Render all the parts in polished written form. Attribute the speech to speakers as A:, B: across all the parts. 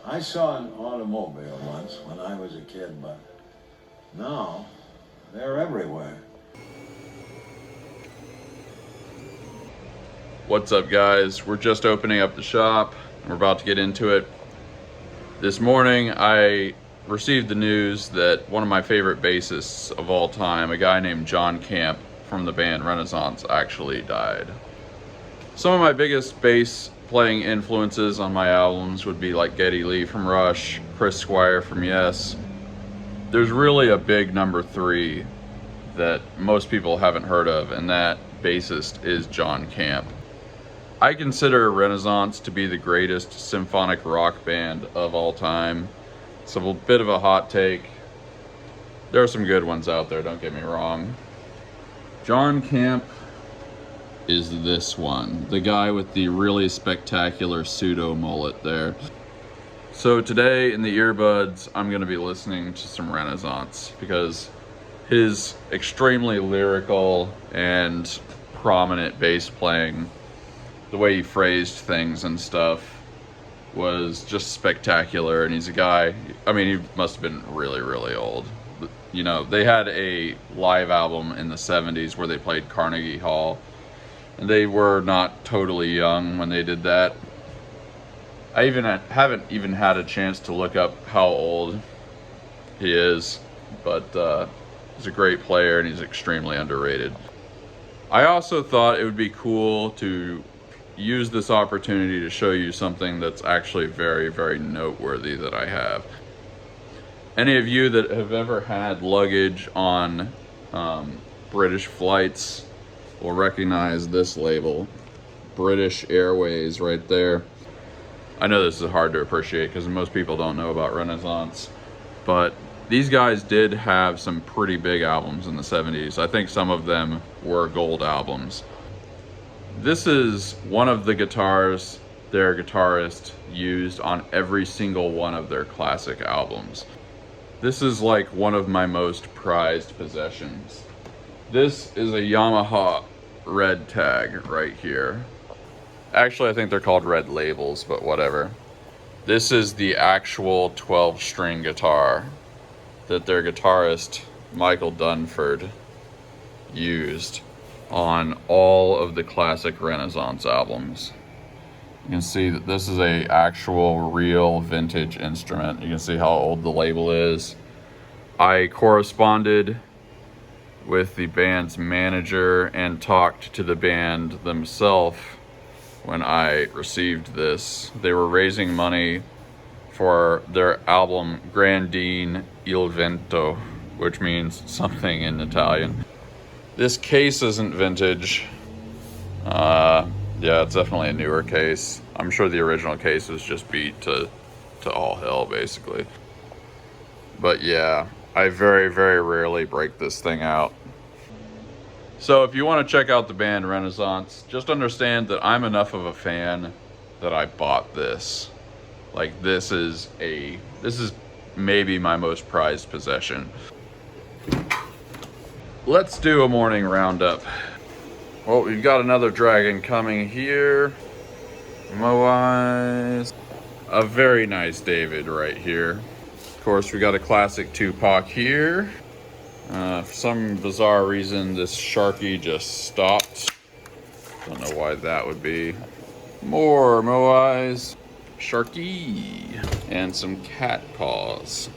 A: I saw an automobile once when I was a kid, but now they're everywhere.
B: What's up, guys? We're just opening up the shop. We're about to get into it. This morning I received the news that one of my favorite bassists of all time, a guy named John Camp from the band Renaissance, actually died. Some of my biggest bass playing influences on my albums would be like Geddy Lee from Rush, Chris Squire from Yes. There's really a big number 3 that most people haven't heard of, and that bassist is John Camp. I consider Renaissance to be the greatest symphonic rock band of all time. It's a bit of a hot take. There are some good ones out there, don't get me wrong. John Camp is this one, the guy with the really spectacular pseudo mullet there. So today in the earbuds, I'm going to be listening to some Renaissance because his extremely lyrical and prominent bass playing, the way he phrased things and stuff, was just spectacular. And he's a guy, I mean, he must have been really, really old. You know, they had a live album in the 70s where they played Carnegie Hall, and they were not totally young when they did that. I haven't even had a chance to look up how old he is, but he's a great player and he's extremely underrated. I also thought it would be cool to use this opportunity to show you something that's actually very, very noteworthy that I have. Any of you that have ever had luggage on British flights will recognize this label, British Airways, right there. I know this is hard to appreciate because most people don't know about Renaissance, but these guys did have some pretty big albums in the 70s. I think some of them were gold albums. This is one of the guitars their guitarist used on every single one of their classic albums. This is like one of my most prized possessions. This is a Yamaha red tag right here. Actually, I think they're called red labels, but whatever. This is the actual 12-string guitar that their guitarist, Michael Dunford, used on all of the classic Renaissance albums. You can see that this is a actual real vintage instrument. You can see how old the label is. I corresponded with the band's manager and talked to the band themselves when I received this. They were raising money for their album Grandine Il Vento, which means something in Italian. This case isn't vintage. Yeah, it's definitely a newer case. I'm sure the original case was just beat to all hell, basically. But yeah, I very, very rarely break this thing out. So if you want to check out the band Renaissance, just understand that I'm enough of a fan that I bought this. Like, this is maybe my most prized possession. Let's do a morning roundup. Well, we've got another dragon coming here. Moais. A very nice David right here. Of course, we got a classic Tupac here. For some bizarre reason, this Sharky just stopped. Don't know why that would be. More Moais. Sharky. And some cat paws.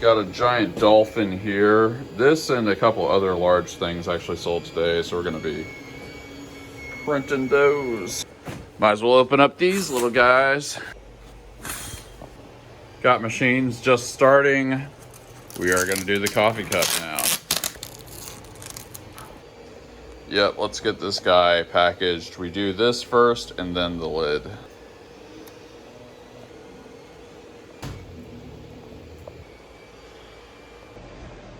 B: Got a giant dolphin here. This and a couple other large things actually sold today, so we're gonna be printing those. Might as well open up these little guys. Got machines just starting. We are gonna do the coffee cup now. Yep, let's get this guy packaged. We do this first and then the lid.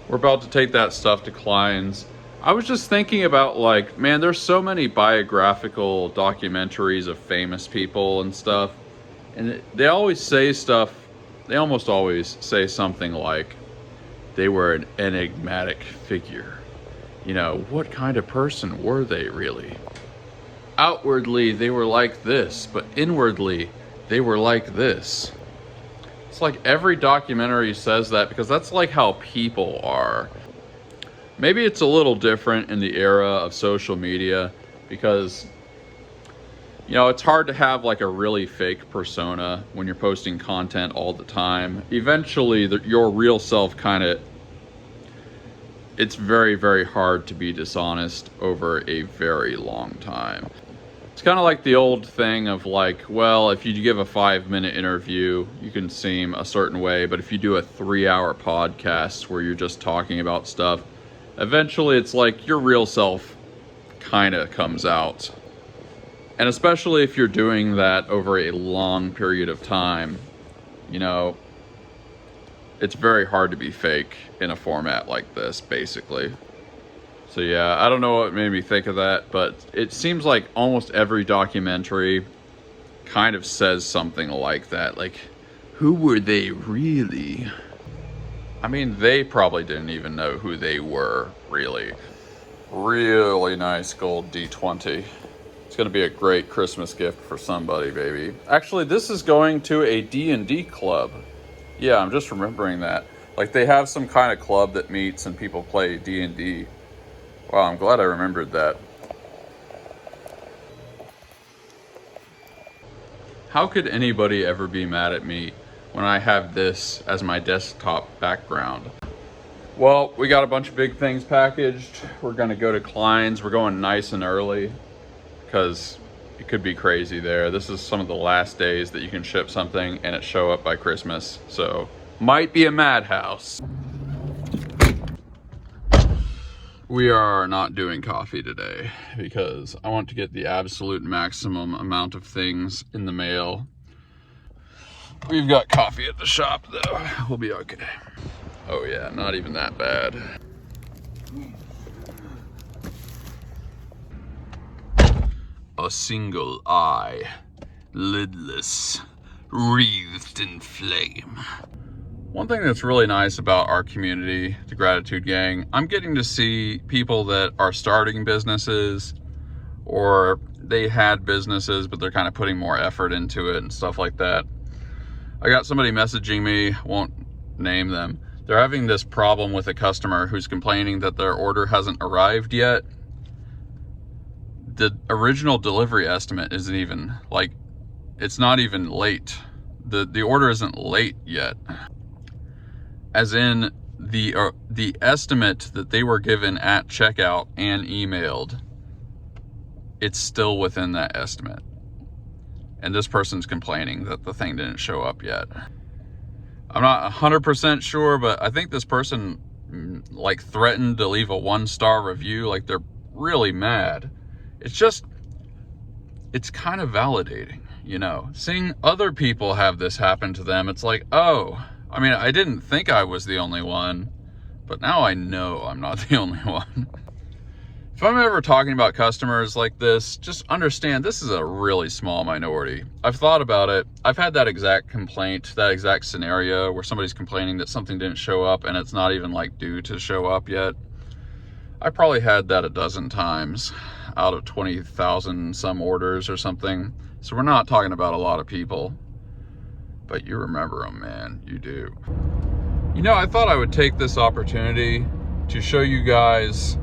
B: We're about to take that stuff to Klein's. I was just thinking about, like, man, there's so many biographical documentaries of famous people and stuff. And they always say stuff, they almost always say something like, they were an enigmatic figure. You know, what kind of person were they really? Outwardly, they were like this, but inwardly, they were like this. It's like every documentary says that because that's like how people are. Maybe it's a little different in the era of social media because, you know, it's hard to have like a really fake persona when you're posting content all the time. Eventually, your real self kind of, it's very, very hard to be dishonest over a very long time. It's kind of like the old thing of like, well, if you give a 5-minute interview, you can seem a certain way, but if you do a 3-hour podcast where you're just talking about stuff, eventually it's like your real self kind of comes out. And especially if you're doing that over a long period of time, you know, it's very hard to be fake in a format like this, basically. So yeah, I don't know what made me think of that, but it seems like almost every documentary kind of says something like that. Like, who were they really? I mean, they probably didn't even know who they were, really. Really nice gold D20. It's gonna be a great Christmas gift for somebody, baby. Actually, this is going to a D&D club. Yeah, I'm just remembering that. Like, they have some kind of club that meets and people play D&D. Wow, I'm glad I remembered that. How could anybody ever be mad at me when I have this as my desktop background? Well, we got a bunch of big things packaged. We're gonna go to Klein's. We're going nice and early because it could be crazy there. This is some of the last days that you can ship something and it show up by Christmas. So, might be a madhouse. We are not doing coffee today because I want to get the absolute maximum amount of things in the mail. We've got coffee at the shop though. We'll be okay. Oh yeah, not even that bad. A single eye, lidless, wreathed in flame. One thing that's really nice about our community, the Gratitude Gang, I'm getting to see people that are starting businesses or they had businesses, but they're kind of putting more effort into it and stuff like that. I got somebody messaging me, won't name them. They're having this problem with a customer who's complaining that their order hasn't arrived yet. The original delivery estimate isn't even, like, it's not even late. The order isn't late yet. As in, the estimate that they were given at checkout and emailed, it's still within that estimate. And this person's complaining that the thing didn't show up yet. I'm not 100% sure, but I think this person like threatened to leave a 1-star review. Like, they're really mad. It's just, it's kind of validating, you know, seeing other people have this happen to them. It's like, oh, I mean, I didn't think I was the only one, but now I know I'm not the only one. If I'm ever talking about customers like this, just understand this is a really small minority. I've thought about it. I've had that exact complaint, that exact scenario where somebody's complaining that something didn't show up and it's not even like due to show up yet. I probably had that a dozen times out of 20,000 some orders or something. So we're not talking about a lot of people. But you remember them, man, you do. You know, I thought I would take this opportunity to show you guys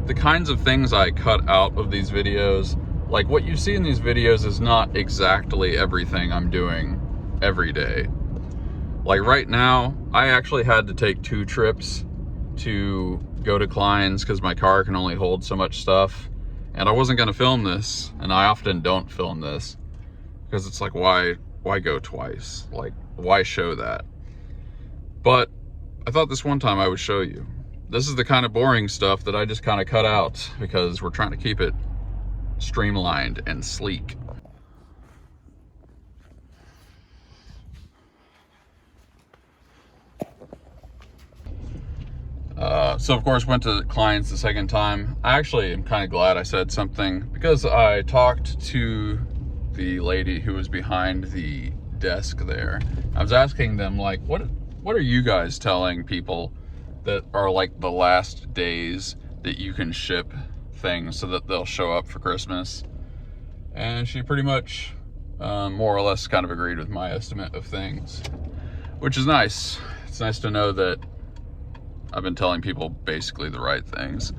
B: the kinds of things I cut out of these videos. Like, what you see in these videos is not exactly everything I'm doing every day. Like right now, I actually had to take 2 trips to go to Klein's because my car can only hold so much stuff. And I wasn't gonna film this, and I often don't film this because it's like, why go twice? Like, why show that? But I thought this one time I would show you. This is the kind of boring stuff that I just kind of cut out because we're trying to keep it streamlined and sleek. So of course went to Klein's the second time. I actually am kind of glad I said something because I talked to the lady who was behind the desk there. I was asking them, like, what are you guys telling people that are like the last days that you can ship things so that they'll show up for Christmas? And she pretty much more or less kind of agreed with my estimate of things. which is nice. It's nice to know that I've been telling people basically the right things.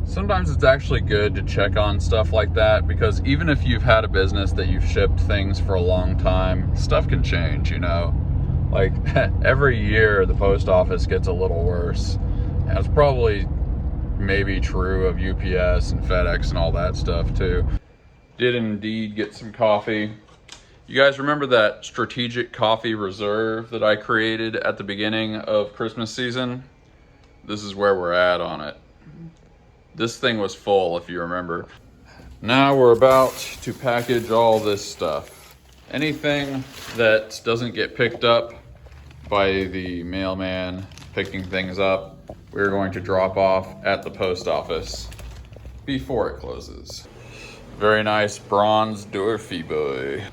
B: Sometimes it's actually good to check on stuff like that, because even if you've had a business that you've shipped things for a long time, stuff can change, you know? Like every year the post office gets a little worse. And it's probably maybe true of UPS and FedEx and all that stuff too. Did indeed get some coffee. You guys remember that strategic coffee reserve that I created at the beginning of Christmas season? This is where we're at on it. This thing was full, if you remember. Now we're about to package all this stuff. Anything that doesn't get picked up by the mailman picking things up, we're going to drop off at the post office before it closes. Very nice bronze Dorothy boy.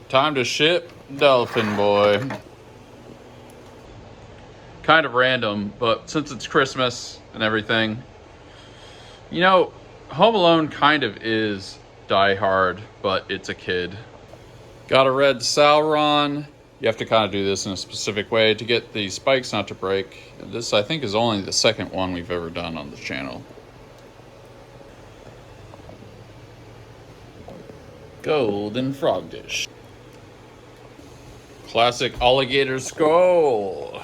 B: Time to ship Dolphin boy. Kind of random, but since it's Christmas and everything, you know, Home Alone kind of is Die Hard, but it's a kid. Got a red Sauron. You have to kind of do this in a specific way to get the spikes not to break. This, I think, is only the second one we've ever done on the channel. Golden frog dish. Classic alligator skull.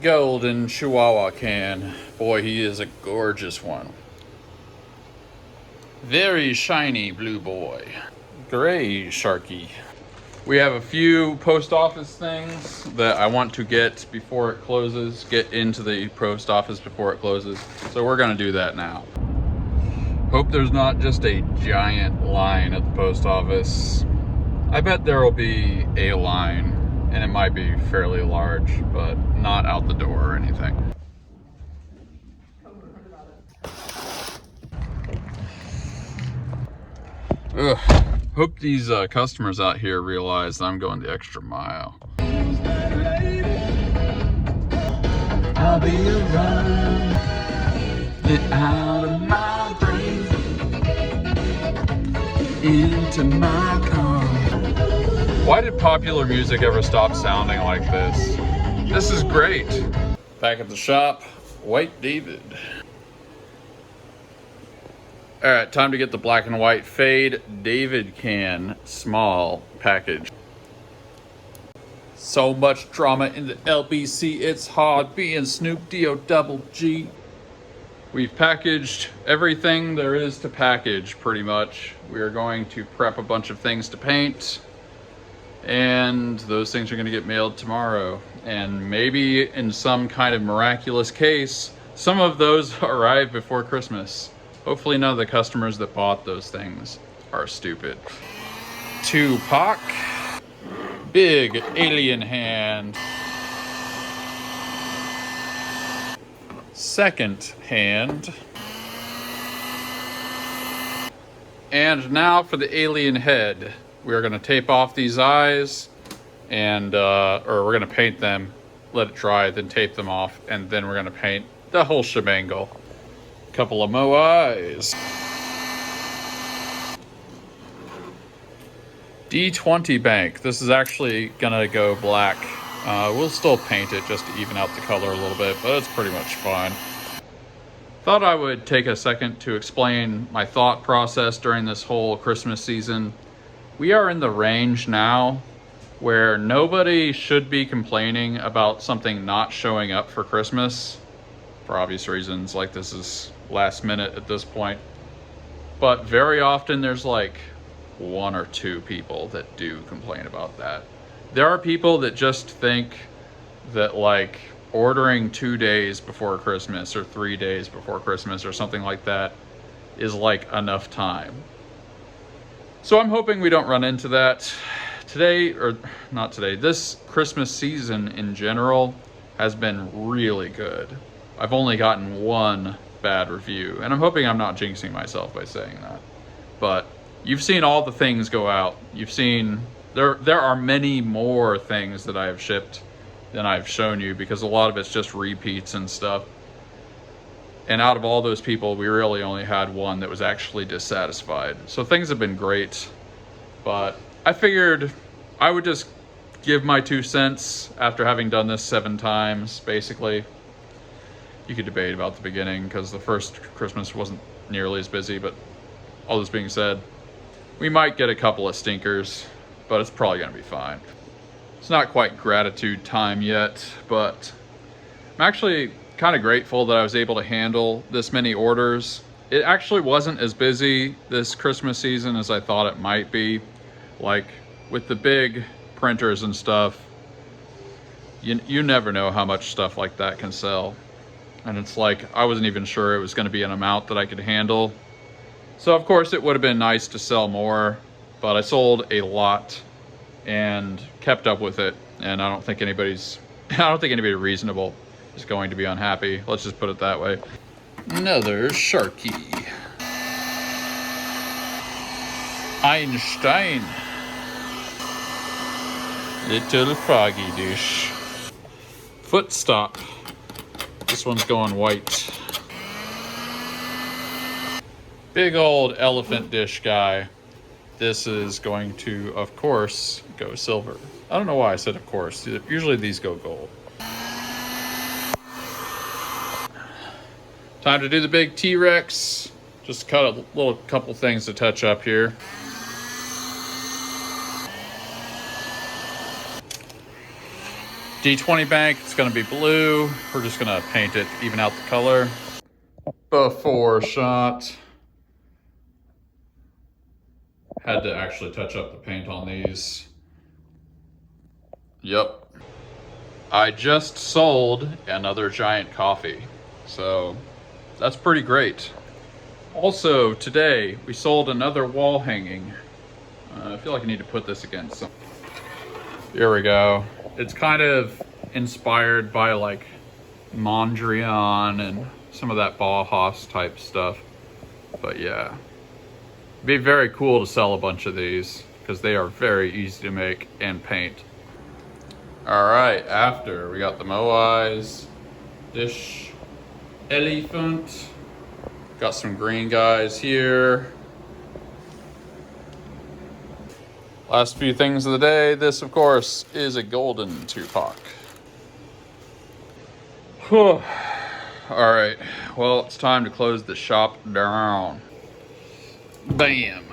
B: Golden Chihuahua can. Boy, he is a gorgeous one. Very shiny blue boy. Gray Sharky. We have a few post office things that I want to get before it closes. Get into the post office before it closes. So we're gonna do that now. Hope there's not just a giant line at the post office. I bet there will be a line, and it might be fairly large, but not out the door or anything. Ugh. Hope these customers out here realize I'm going the extra mile. I'll be around. Get out of my brain, into my car. Why did popular music ever stop sounding like this? This is great. Back at the shop, White David. All right, time to get the black and white fade David can small package. So much drama in the LBC, it's hard being Snoop D-O double G. We've packaged everything there is to package pretty much. We are going to prep a bunch of things to paint, and those things are gonna get mailed tomorrow. And maybe in some kind of miraculous case, some of those arrive before Christmas. Hopefully none of the customers that bought those things are stupid. Tupac. Big alien hand. Second hand. And now for the alien head. We're gonna tape off these eyes and, or we're gonna paint them, let it dry, then tape them off, and then we're gonna paint the whole shebangle. Couple of Moais. D20 bank. This is actually gonna go black. We'll still paint it just to even out the color a little bit, but it's pretty much fine. Thought I would take a second to explain my thought process during this whole Christmas season. We are in the range now where nobody should be complaining about something not showing up for Christmas, for obvious reasons, like this is last minute at this point. But very often there's like one or two people that do complain about that. There are people that just think that like ordering 2 days before Christmas or 3 days before Christmas or something like that is like enough time. So I'm hoping we don't run into that today, or not today. This Christmas season in general has been really good. I've only gotten one bad review, and I'm hoping I'm not jinxing myself by saying that. But you've seen all the things go out. You've seen, there are many more things that I have shipped than I've shown you, because a lot of it's just repeats and stuff. And out of all those people, we really only had one that was actually dissatisfied. So things have been great, but I figured I would just give my 2 cents after having done this 7 times, basically. You could debate about the beginning because the first Christmas wasn't nearly as busy, but all this being said, we might get a couple of stinkers, but it's probably gonna be fine. It's not quite gratitude time yet, but I'm actually kind of grateful that I was able to handle this many orders. It actually wasn't as busy this Christmas season as I thought it might be. Like with the big printers and stuff, you never know how much stuff like that can sell. And it's like, I wasn't even sure it was going to be an amount that I could handle. So of course it would have been nice to sell more, but I sold a lot and kept up with it. And I don't think anybody reasonable is going to be unhappy. Let's just put it that way. Another Sharky. Einstein. Little froggy dish. Foot stop. This one's going white. Big old elephant dish guy. This is going to, of course, go silver. I don't know why I said of course. Usually these go gold. Time to do the big T-Rex. Just cut a little couple things to touch up here. D20 bank, it's gonna be blue. We're just gonna paint it, even out the color. Before shot. Had to actually touch up the paint on these. Yep. I just sold another giant coffee. So that's pretty great. Also today, we sold another wall hanging. I feel like I need to put this against some. Here we go. It's kind of inspired by like Mondrian and some of that Bauhaus type stuff. But yeah, it'd be very cool to sell a bunch of these because they are very easy to make and paint. All right, after we got the Moais, dish, elephant, got some green guys here. Last few things of the day. This, of course, is a golden Tupac. All right, well, it's time to close the shop down. Bam.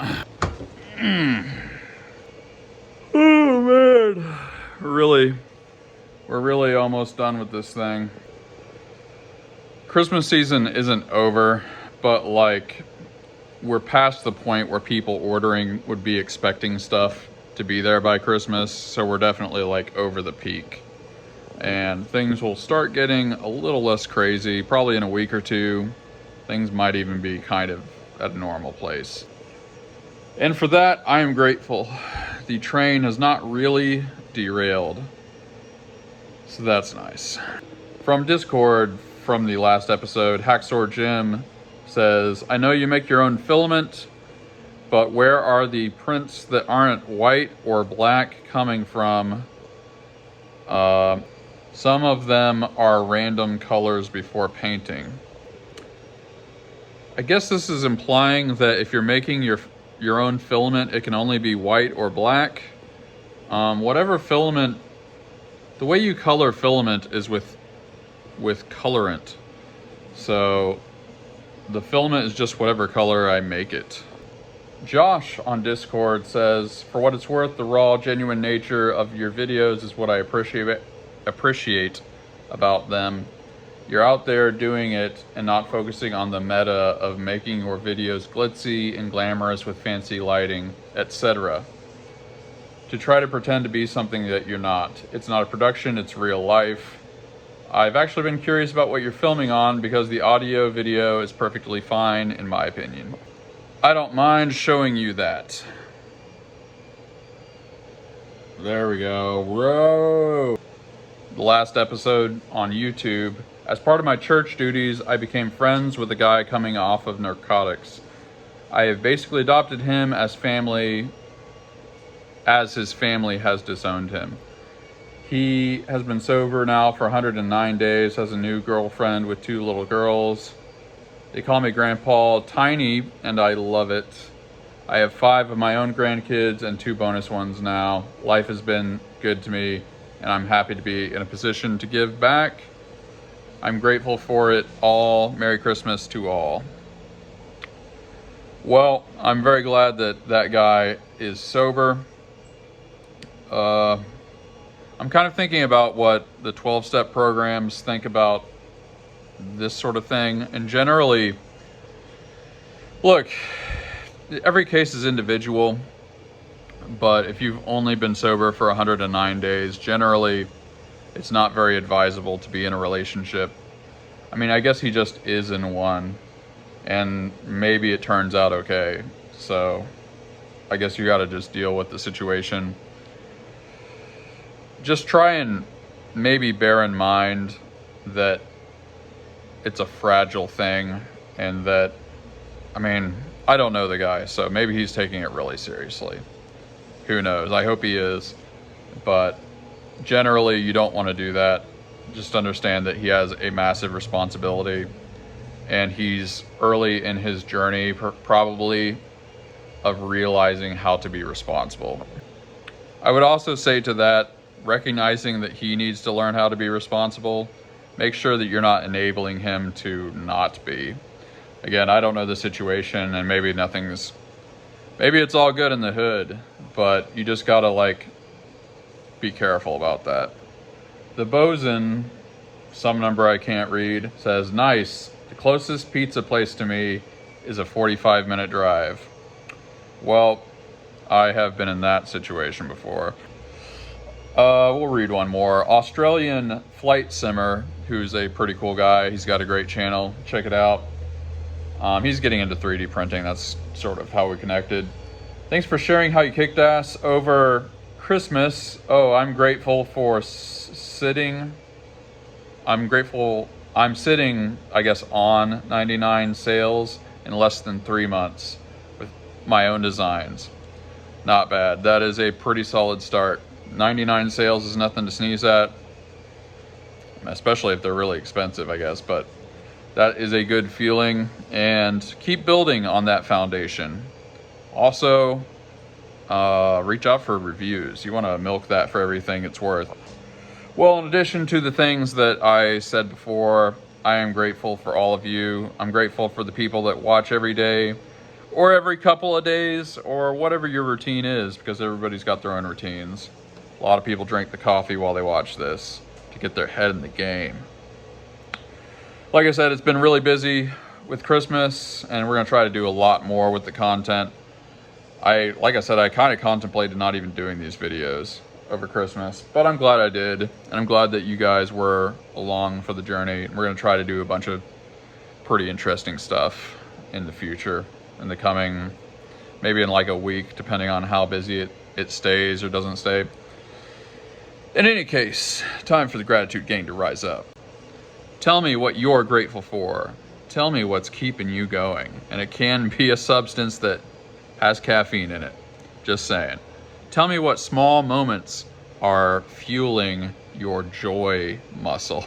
B: Oh, man. We're really almost done with this thing. Christmas season isn't over, but like, we're past the point where people ordering would be expecting stuff to be there by Christmas, so we're definitely like over the peak. And things will start getting a little less crazy, probably in a week or two. Things might even be kind of at a normal place. And for that, I am grateful. The train has not really derailed, so that's nice. From Discord, from the last episode, Hacksaw Jim says, I know you make your own filament, but where are the prints that aren't white or black coming from? Some of them are random colors before painting. I guess this is implying that if you're making your own filament, it can only be white or black. Whatever filament, the way you color filament is with colorant. So the filament is just whatever color I make it. Josh on Discord says, for what it's worth, the raw, genuine nature of your videos is what I appreciate about them. You're out there doing it and not focusing on the meta of making your videos glitzy and glamorous with fancy lighting, etc. To try to pretend to be something that you're not. It's not a production, it's real life. I've actually been curious about what you're filming on because the audio video is perfectly fine in my opinion. I don't mind showing you that. There we go. Whoa. The last episode on YouTube. As part of my church duties, I became friends with a guy coming off of narcotics. I have basically adopted him as family, as his family has disowned him. He has been sober now for 109 days, has a new girlfriend with 2 little girls. They call me Grandpa Tiny, and I love it. I have 5 of my own grandkids and 2 bonus ones now. Life has been good to me, and I'm happy to be in a position to give back. I'm grateful for it all. Merry Christmas to all. Well, I'm very glad that that guy is sober. I'm kind of thinking about what the 12-step programs think about this sort of thing. And generally, look, every case is individual, but if you've only been sober for 109 days, generally it's not very advisable to be in a relationship. I mean, I guess he just is in one, and maybe it turns out okay. So I guess you gotta just deal with the situation. Just try and maybe bear in mind that it's a fragile thing, and that, I mean, I don't know the guy, so maybe he's taking it really seriously. Who knows? I hope he is. But generally, you don't want to do that. Just understand that he has a massive responsibility, and he's early in his journey, probably, of realizing how to be responsible. I would also say to that, recognizing that he needs to learn how to be responsible, make sure that you're not enabling him to not be. Again, I don't know the situation, and maybe it's all good in the hood, but you just gotta, like, be careful about that. The bosun, some number I can't read, says, nice, the closest pizza place to me is a 45-minute drive. Well, I have been in that situation before. We'll read one more. Australian Flight Simmer, who's a pretty cool guy. He's got a great channel. Check it out. He's getting into 3D printing. That's sort of how we connected. Thanks for sharing how you kicked ass over Christmas. Oh, I'm grateful for sitting. I'm sitting, I guess, on 99 sales in less than 3 months with my own designs. Not bad. That is a pretty solid start. 99 sales is nothing to sneeze at, especially if they're really expensive, I guess, but that is a good feeling, and keep building on that foundation. Also, reach out for reviews. You want to milk that for everything it's worth. Well, in addition to the things that I said before, I am grateful for all of you. I'm grateful for the people that watch every day, or every couple of days, or whatever your routine is, because everybody's got their own routines. A lot of people drink the coffee while they watch this to get their head in the game. Like I said, it's been really busy with Christmas, and we're going to try to do a lot more with the content. Like I said, I kind of contemplated not even doing these videos over Christmas, but I'm glad I did, and I'm glad that you guys were along for the journey. We're going to try to do a bunch of pretty interesting stuff in the future, in the coming, maybe in like a week, depending on how busy it stays or doesn't stay. In any case, time for the gratitude gang to rise up. Tell me what you're grateful for. Tell me what's keeping you going. And it can be a substance that has caffeine in it. Just saying. Tell me what small moments are fueling your joy muscle.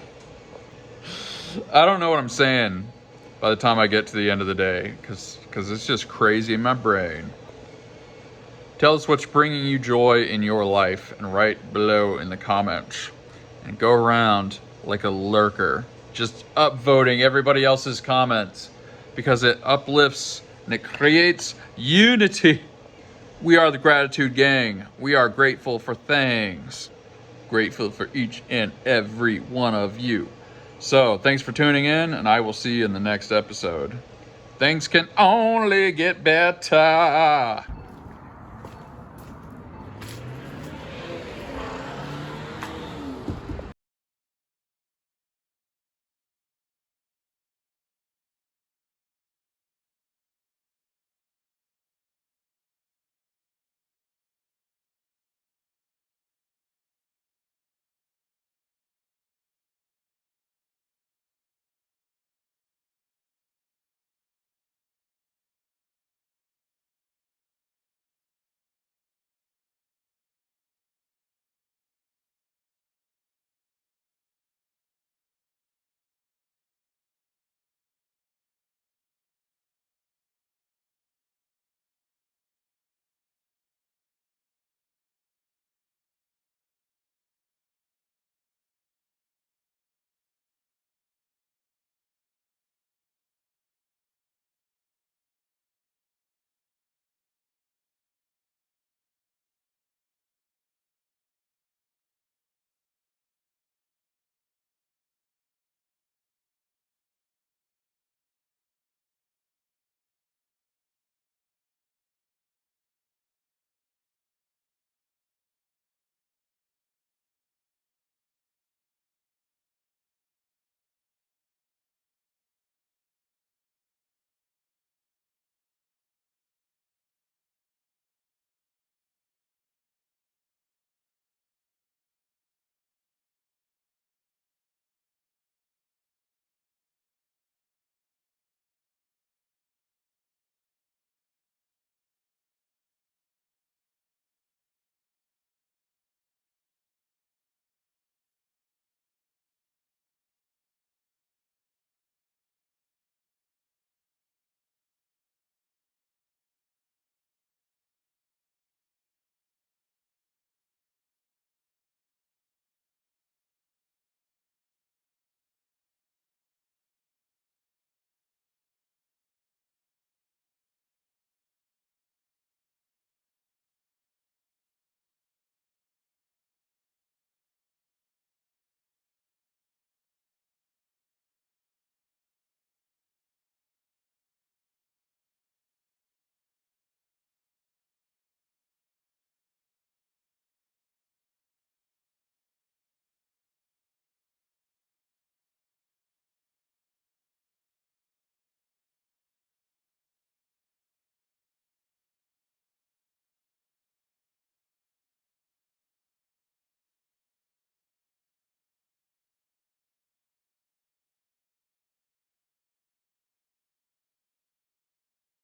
B: I don't know what I'm saying by the time I get to the end of the day, because it's just crazy in my brain. Tell us what's bringing you joy in your life, and write below in the comments. And go around like a lurker, just upvoting everybody else's comments, because it uplifts and it creates unity. We are the Gratitude Gang. We are grateful for things. Grateful for each and every one of you. So, thanks for tuning in, and I will see you in the next episode. Things can only get better.